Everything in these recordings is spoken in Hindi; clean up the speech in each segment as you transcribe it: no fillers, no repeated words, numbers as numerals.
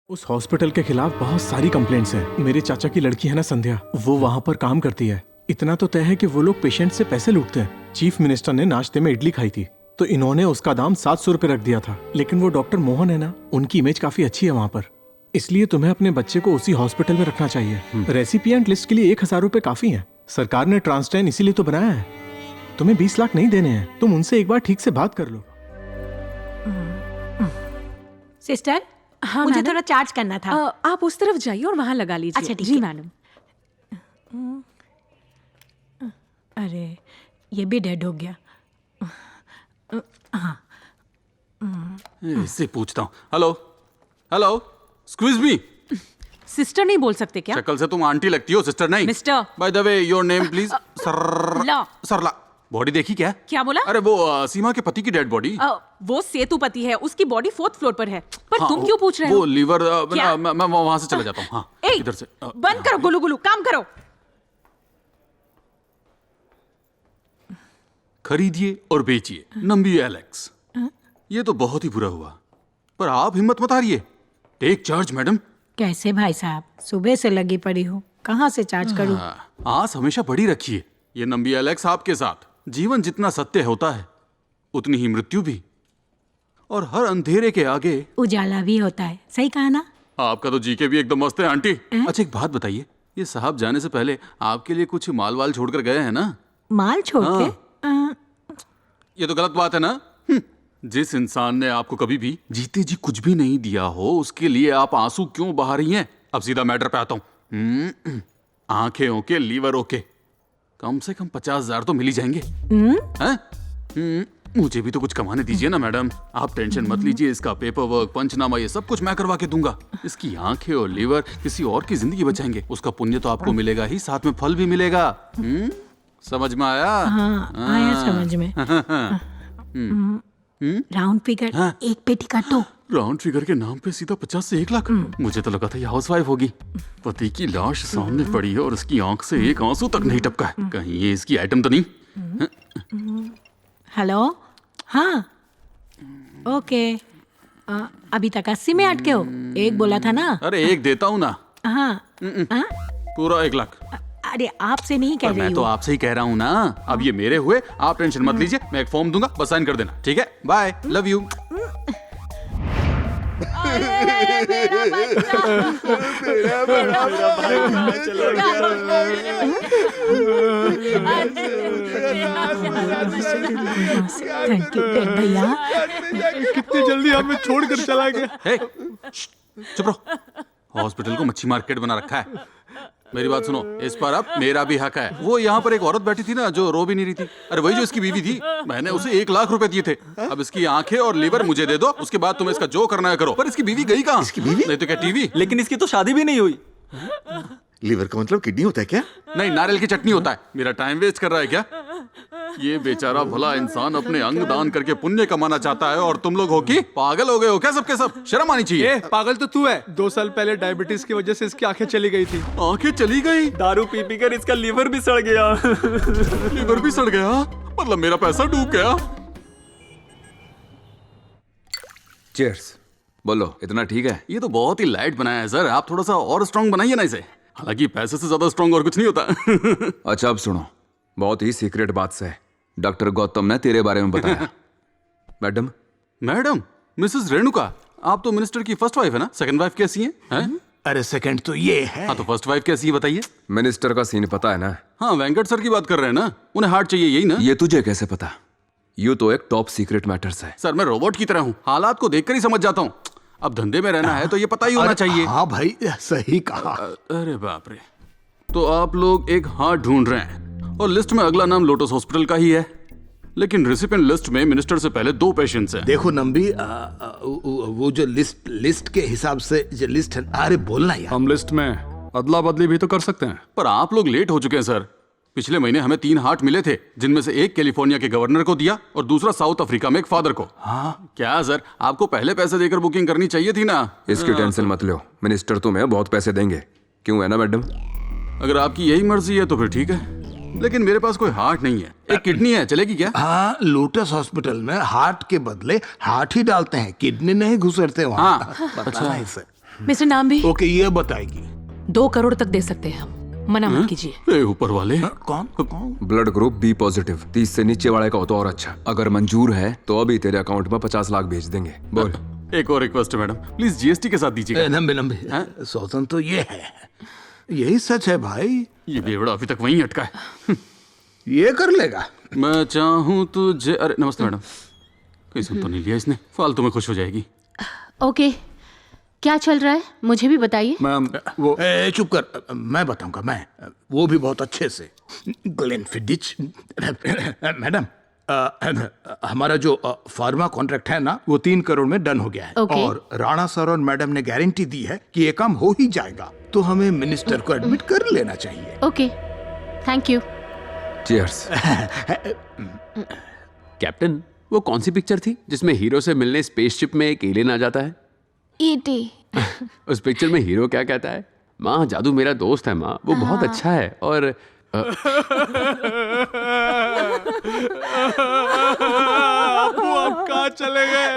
उस हॉस्पिटल के खिलाफ बहुत सारी कंप्लेंट्स हैं। मेरे चाचा की लड़की है ना संध्या, वो वहाँ पर काम करती है। इतना तो तय है कि वो लोग पेशेंट से पैसे लूटते हैं। चीफ मिनिस्टर ने नाश्ते में इडली खाई थी तो इन्होंने उसका दाम 700 रुपए रख दिया था। लेकिन वो डॉक्टर मोहन है ना, उनकी इमेज काफी अच्छी है वहाँ पर, इसलिए तुम्हें अपने बच्चे को उसी हॉस्पिटल में रखना चाहिए। रेसिपिएंट लिस्ट के लिए 1000 रुपए काफी है। सरकार ने ट्रांसटेन इसीलिए तो बनाया है। तुम्हें 20 लाख नहीं देने हैं, तुम उनसे एक बार ठीक से बात कर लो। सिस्टर, हाँ मुझे मैडम, थोड़ा चार्ज करना था। आप उस तरफ जाइए और वहाँ लगा लीजिए। अच्छा, ठीक जी है। मैडम। अरे ये भी डेड हो गया। हाँ, इससे पूछता हूँ। Hello hello, excuse me. Sister नहीं बोल सकते क्या? शक्ल से तुम आंटी लगती हो, सिस्टर नहीं। Mister. By the way, your name please. ला। सरला। बॉडी देखी क्या? क्या बोला? अरे वो सीमा के पति की डेड बॉडी। वो सेतुपति है, उसकी बॉडी 4th फ्लोर पर है। पर हाँ, तुम क्यों पूछ रहे वो हो? लीवर क्या? मैं वहां से चला जाता हूँ। हाँ, ए, इधर से बंद करो गुलू गुलू, काम करो। खरीदिए और बेचिए नंबी एलेक्स। ये तो बहुत ही बुरा हुआ, पर आप हिम्मत मत हारिए। Take charge madam. कैसे भाई साहब, सुबह से लगी पड़ी हूँ, कहाँ से चार्ज करूँ? आस हमेशा बड़ी रखिए। ये नंबी एलेक्स आपके साथ। जीवन जितना सत्य होता है उतनी ही मृत्यु भी, और हर अंधेरे के आगे उजाला भी होता है। सही कहा ना? आपका तो जीके भी एकदम मस्त है आंटी। अच्छा एक बात बताइए, ये साहब जाने से पहले आपके लिए कुछ माल वाल छोड़कर गए हैं ना? माल छोड़ के? ये तो गलत बात है ना। जिस इंसान ने आपको कभी भी जीते जी कुछ भी नहीं दिया हो, उसके लिए आप आंसू क्यों बहा रही हैं? अब सीधा मैटर पे आता हूँ। आंखें ओके, लीवर ओके, कम से कम 50,000 तो मिल ही जाएंगे। हैं? मुझे भी तो कुछ कमाने दीजिए ना मैडम। आप टेंशन मत लीजिए, इसका पेपर वर्क, पंचनामा, ये सब कुछ मैं करवा के दूंगा। इसकी आंखें और लीवर किसी और की जिंदगी बचाएंगे। उसका पुण्य तो आपको मिलेगा ही, साथ में फल भी मिलेगा। समझ में आया? हाँ, आया समझ में। राउंड फिगर, एक पेटी काटो। राउंड फिगर के नाम पे सीधा 50 से 1 लाख। मुझे तो लगा था ये हाउसवाइफ होगी। पति की लाश सामने पड़ी है और इसकी आंख से एक आंसू तक नहीं टपका है। कहीं ये इसकी आइटम तो नहीं? हेलो, हाँ, ओके। अभी तक 80 में अटके हो? एक बोला था ना? अरे एक देता हूँ ना। हाँ, पूरा 1 लाख। अरे आपसे नहीं कह पर रही मैं तो हूँ। आपसे ही कह रहा हूँ ना। अब ये मेरे हुए, आप टेंशन मत लीजिए। मैं एक फॉर्म दूंगा, बस साइन कर देना। ठीक है, bye, love you. Thank you भैया। कितनी जल्दी हमें छोड़कर चला गया। हे, चुप रहो। हॉस्पिटल को मच्छी मार्केट बना रखा है। मेरी बात सुनो, इस पर अब मेरा भी हक है। वो यहाँ पर एक औरत बैठी थी ना, जो रो भी नहीं रही थी। अरे वही जो इसकी बीवी थी। मैंने उसे 1 लाख रुपए दिए थे। अब इसकी आंखें और लीवर मुझे दे दो, उसके बाद तुम्हें इसका जो करना है करो। पर इसकी बीवी गई कहाँ? इसकी बीवी नहीं तो क्या टीवी? लेकिन इसकी तो शादी भी नहीं हुई। लीवर का मतलब किडनी होता है क्या? नहीं, नारियल की चटनी होता है। मेरा टाइम वेस्ट कर रहा है क्या? ये बेचारा भला इंसान अपने अंग दान करके पुण्य कमाना चाहता है, और तुम लोग हो कि पागल हो गए हो क्या? सबके सब शर्म आनी चाहिए। पागल तो तू है। 2 साल पहले डायबिटीज की वजह से इसकी आंखें चली गई थी। आंखें चली गई? दारू पी पी कर इसका लीवर भी सड़ गया। लीवर भी सड़ गया? मतलब मेरा पैसा डूब गया। चीयर्स। बोलो, इतना ठीक है? ये तो बहुत ही लाइट बनाया है सर। आप थोड़ा सा और स्ट्रांग बनाइए ना इसे। हालांकि पैसे से ज्यादा स्ट्रांग और कुछ नहीं होता। अच्छा अब सुनो, बहुत ही सीक्रेट बात से डॉक्टर गौतम ने तेरे बारे में बताया। मैडम। मैडम, मिसेस रेणुका, आप तो मिनिस्टर की फर्स्ट वाइफ है ना? सेकंड वाइफ कैसी हैं? अरे सेकंड तो ये है। हाँ, तो फर्स्ट वाइफ कैसी है बताइए? मिनिस्टर का सीन पता है ना? हाँ, वेंकट सर की बात कर रहे हैं ना? उन्हें हार्ट चाहिए, यही ना? ये तुझे कैसे पता? यू तो एक टॉप सीक्रेट मैटर्स है। सर मैं रोबोट की तरह हूँ, हालात को देखकर ही समझ जाता हूँ। अब धंधे में रहना है तो ये पता ही होना चाहिए। हाँ भाई, सही कहा। अरे बाप रे। तो आप लोग एक हार्ट ढूंढ रहे हैं और लिस्ट में अगला नाम लोटस हॉस्पिटल का ही है, लेकिन रेसिपिएंट लिस्ट में मिनिस्टर से पहले 2 पेशेंट्स हैं। देखो नंबी, वो जो लिस्ट के हिसाब से जो लिस्ट है। अरे बोलना यार। हम लिस्ट में अदला बदली भी तो कर सकते हैं। पर आप लोग लेट हो चुके हैं सर। पिछले महीने हमें 3 हार्ट मिले थे, जिनमें से एक कैलिफोर्निया के गवर्नर को दिया और दूसरा साउथ अफ्रीका में एक फादर को। हाँ क्या सर, आपको पहले पैसे देकर बुकिंग करनी चाहिए थी ना? इसकी टेंशन मत लो, मिनिस्टर तुम्हें बहुत पैसे देंगे। क्यों, है ना मैडम? अगर आपकी यही मर्जी है तो फिर ठीक है, लेकिन मेरे पास कोई हार्ट नहीं है। एक किडनी है, चलेगी क्या? हाँ, लोटस हॉस्पिटल में हार्ट के बदले हार्ट ही डालते हैं, किडनी नहीं घुसेड़ते वहाँ। हाँ, अच्छा। मिस्टर नाम्बी ओके, ये बताएगी। 2 करोड़ तक दे सकते हैं हम, मना मत कीजिए। ए ऊपर वाले, कौन कौन? ब्लड ग्रुप बी पॉजिटिव, 30 से नीचे वाले का हो तो और अच्छा। अगर मंजूर है तो अभी तेरे अकाउंट में 50 लाख भेज देंगे। बोल। एक और रिक्वेस्ट है मैडम, प्लीज जीएसटी के साथ दीजिएगा। नंबे नंबे सौतन तो ये है, यही सच है भाई। ये बेवड़ा अभी तक वहीं अटका है। ये कर लेगा। मैं चाहूँ तुझे। अरे नमस्ते मैडम, कहीं सुन तो नहीं लिया इसने, फालतू में खुश हो जाएगी। ओके, क्या चल रहा है मुझे भी बताइए। मैम वो चुप कर, मैं बताऊंगा। मैं वो भी बहुत अच्छे से। ग्लेनफिडिच मैडम, हमारा जो फार्मा कॉन्ट्रैक्ट है ना, वो 3 करोड़ में डन हो गया है। Okay. और राणा सर और मैडम ने गारंटी दी है कि ये काम हो ही जाएगा, तो हमें मिनिस्टर को एडमिट कर लेना चाहिए। Okay, thank you. Cheers. Captain, वो कौन सी पिक्चर थी जिसमें हीरो से मिलने स्पेसशिप में एक एलियन आ जाता है? ईटी। उस पिक्चर में हीरो क्या कहता है? माँ, जादू मेरा दोस्त है माँ, वो बहुत अच्छा है। और आप कहाँ चले गए?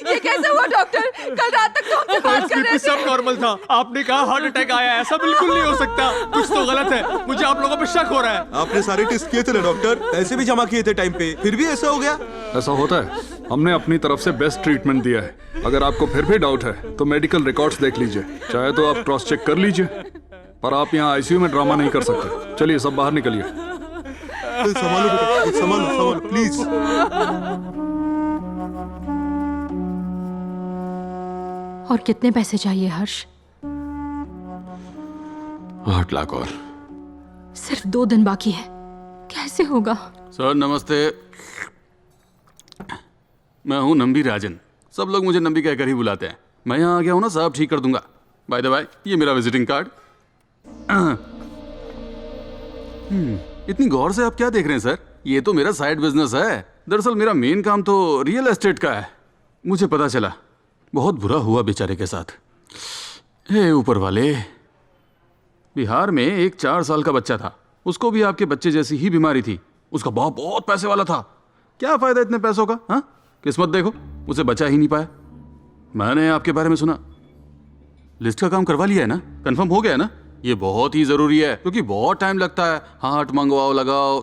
ये कैसे हुआ डॉक्टर? कल रात तक तो हमसे बात कर रहे थे। सब नॉर्मल था, आपने कहा हार्ट अटैक आया। ऐसा बिल्कुल नहीं हो सकता, कुछ तो गलत है। मुझे आप लोगों पे शक हो रहा है। आपने सारे टेस्ट किए थे ना डॉक्टर, ऐसे भी जमा किए थे टाइम पे, फिर भी ऐसा हो गया? ऐसा होता है, हमने अपनी तरफ से बेस्ट ट्रीटमेंट दिया है। अगर आपको फिर भी डाउट है तो मेडिकल रिकॉर्ड्स देख लीजिए, चाहे तो आप क्रॉस चेक कर लीजिए, पर आप यहाँ आईसीयू में ड्रामा नहीं कर सकते। चलिए सब बाहर निकलिए। संभालो बेटा, संभालो संभालो प्लीज। और कितने पैसे चाहिए हर्ष? 8 लाख और। सिर्फ 2 दिन बाकी है, कैसे होगा? सर नमस्ते, मैं हूँ नंबी राजन। सब लोग मुझे नंबी कहकर ही बुलाते हैं। मैं यहाँ आ गया हूँ ना, सब ठीक कर दूंगा। बाय द बाय, ये मेरा विजिटिंग कार्ड। इतनी गौर से आप क्या देख रहे हैं सर? ये तो मेरा साइड बिजनेस है। दरअसल मेरा मेन काम तो रियल एस्टेट का है। मुझे पता चला, बहुत बुरा हुआ बेचारे के साथ। हे ऊपर वाले, बिहार में एक 4 साल का बच्चा था, उसको भी आपके बच्चे जैसी ही बीमारी थी। उसका बाप बहुत पैसे वाला था। क्या फायदा इतने पैसों का? हाँ, किस्मत देखो, उसे बचा ही नहीं पाया। मैंने आपके बारे में सुना, लिस्ट का काम करवा लिया है ना? कंफर्म हो गया है ना? ये बहुत ही जरूरी है, क्योंकि बहुत टाइम लगता है। हार्ट मंगवाओ, लगाओ,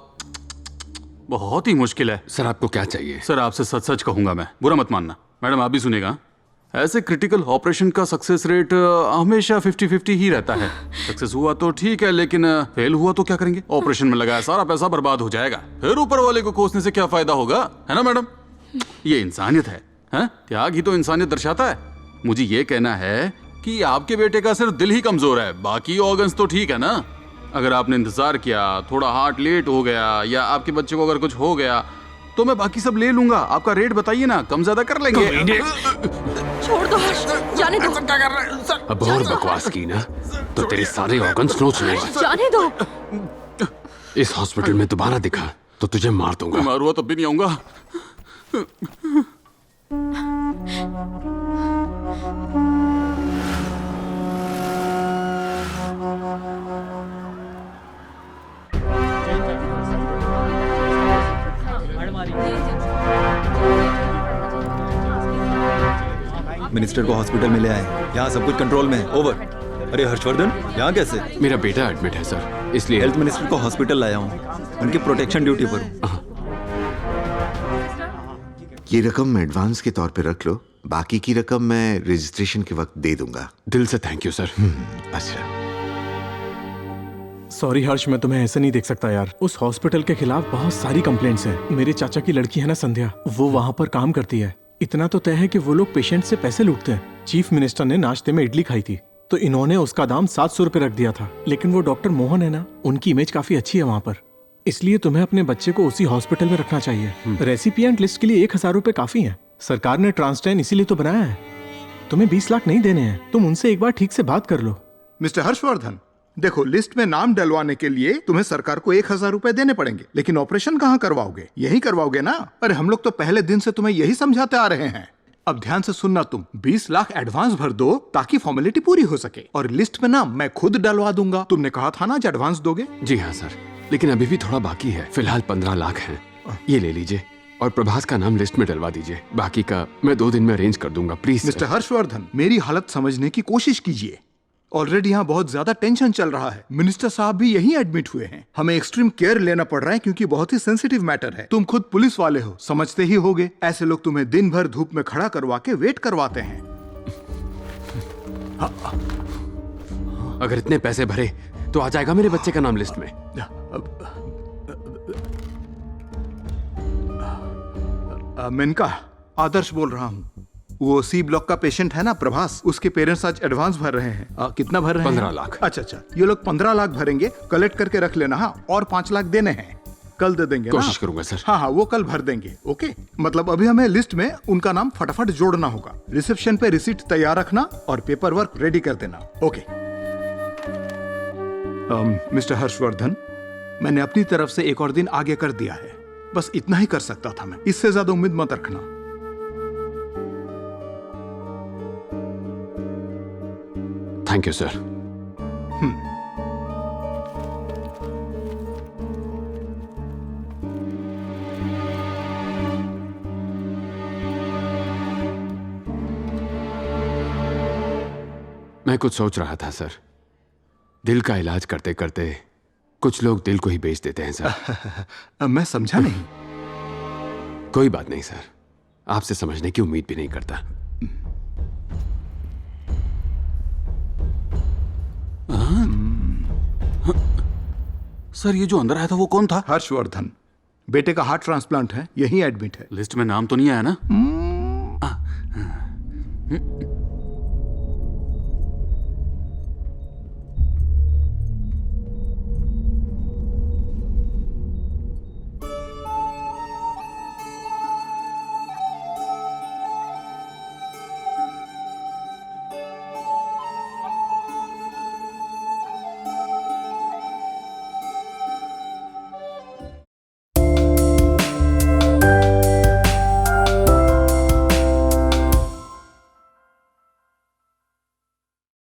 बहुत ही मुश्किल है। सर आपको क्या चाहिए? सर आपसे सच सच कहूंगा मैं, बुरा मत मानना। मैडम आप भी सुनेगा, ऐसे क्रिटिकल ऑपरेशन का सक्सेस रेट हमेशा 50-50 ही रहता है। सक्सेस हुआ तो ठीक है, लेकिन फेल हुआ तो क्या करेंगे? ऑपरेशन में लगाया सारा पैसा बर्बाद हो जाएगा। फिर ऊपर वाले को कोसने से क्या फायदा होगा, है ना मैडम? ये इंसानियत है, हैं? त्याग ही तो इंसानियत दर्शाता है। मुझे ये कहना है कि आपके बेटे का सिर्फ दिल ही कमजोर है, बाकी ऑर्गन्स तो ठीक है ना? अगर आपने इंतजार किया, थोड़ा हार्ट लेट हो गया, या आपके बच्चे को अगर कुछ हो गया, तो मैं बाकी सब ले लूंगा। आपका रेट बताइए ना, कम ज्यादा कर लेंगे। छोड़ दो हर्ष, जाने दो। अब और बकवास की ना तो तेरे सारे ऑर्गन्स नोच लेंगे। जाने दो। इस हॉस्पिटल में दोबारा दिखा तो तुझे मार दूंगा। मार हुआ तब भी नहीं आऊंगा। मिनिस्टर को हॉस्पिटल में ले आए, यहाँ सब कुछ कंट्रोल में है। ओवर। अरे हर्षवर्धन, यहाँ कैसे? मेरा बेटा एडमिट है सर, इसलिए हेल्थ मिनिस्टर को हॉस्पिटल लाया हूँ, उनकी प्रोटेक्शन ड्यूटी पर हूँ। ये रकम एडवांस के तौर पे रख लो, बाकी की रकम मैं रजिस्ट्रेशन के वक्त दे दूंगा। दिल से थैंक यू सर। अच्छा। सॉरी हर्ष, मैं तुम्हें ऐसे नहीं देख सकता यार। उस हॉस्पिटल के खिलाफ बहुत सारी कंप्लेंट्स हैं। मेरे चाचा की लड़की है ना संध्या, वो वहाँ पर काम करती है। इतना तो तय है कि वो लोग पेशेंट से पैसे लूटते हैं। चीफ मिनिस्टर ने नाश्ते में इडली खाई थी, तो इन्होंने उसका दाम 700 रुपए रख दिया था। लेकिन वो डॉक्टर मोहन है ना, उनकी इमेज काफी अच्छी है वहाँ पर, इसलिए तुम्हें अपने बच्चे को उसी हॉस्पिटल में रखना चाहिए। रेसिपिएंट लिस्ट के लिए 1000 रुपए काफी है। सरकार ने ट्रांसटेन इसीलिए तो बनाया है। तुम्हें 20 लाख नहीं देने हैं, तुम उनसे एक बार ठीक से बात कर लो। मिस्टर हर्षवर्धन, देखो, लिस्ट में नाम डलवाने के लिए तुम्हें सरकार को 1000 रुपए देने पड़ेंगे, लेकिन ऑपरेशन कहाँ करवाओगे? यही करवाओगे ना? अरे हम लोग तो पहले दिन से तुम्हें यही समझाते आ रहे हैं। अब ध्यान से सुनना, तुम 20 लाख एडवांस भर दो ताकि फॉर्मेलिटी पूरी हो सके, और लिस्ट में नाम मैं खुद डलवा दूंगा। तुमने कहा था ना जो एडवांस दोगे। जी हाँ सर, लेकिन अभी भी थोड़ा बाकी है। फिलहाल 15 लाख है, ये ले लीजिए। और प्रभास का नाम लिस्ट में डलवा दीजिए। बाकी का मैं 2 दिन में अरेंज कर दूंगा, प्लीज। मिस्टर हर्षवर्धन, मेरी हालत समझने की कोशिश कीजिए। ऑलरेडी यहाँ बहुत ज्यादा टेंशन चल रहा है। मिनिस्टर साहब भी यहीं एडमिट हुए हैं। हमें एक्सट्रीम केयर लेना पड़ रहा है क्योंकि बहुत ही सेंसिटिव मैटर है। तुम खुद पुलिस वाले हो, समझते ही होगे। ऐसे लोग तुम्हें दिन भर धूप में खड़ा करवा के वेट करवाते हैं। अगर इतने पैसे भरे तो आ जाएगा मेरे बच्चे का नाम लिस्ट में। मेनका, आदर्श बोल रहा हूँ। वो सी ब्लॉक का पेशेंट है ना प्रभास, उसके पेरेंट्स आज एडवांस भर रहे हैं। कितना भर रहे हैं? 15 लाख। अच्छा, ये लोग 15 लाख भरेंगे, कलेक्ट करके रख लेना। हाँ, और 5 लाख देने हैं, कल दे देंगे। कोशिश करूंगा सर। हाँ, वो कल भर देंगे। ओके, मतलब अभी हमें लिस्ट में उनका नाम फटाफट जोड़ना होगा। रिसेप्शन पे रिसीट तैयार रखना और पेपर वर्क रेडी कर देना। ओके। मिस्टर हर्षवर्धन, मैंने अपनी तरफ से एक और दिन आगे कर दिया है। बस इतना ही कर सकता था मैं, इससे ज्यादा उम्मीद मत रखना। Thank you sir. मैं कुछ सोच रहा था सर। दिल का इलाज करते करते कुछ लोग दिल को ही बेच देते हैं सर। मैं समझा नहीं। कोई बात नहीं सर, आपसे समझने की उम्मीद भी नहीं करता। सर, ये जो अंदर आया था वो कौन था? हर्षवर्धन, बेटे का हार्ट ट्रांसप्लांट है, यही एडमिट है। लिस्ट में नाम तो नहीं आया ना?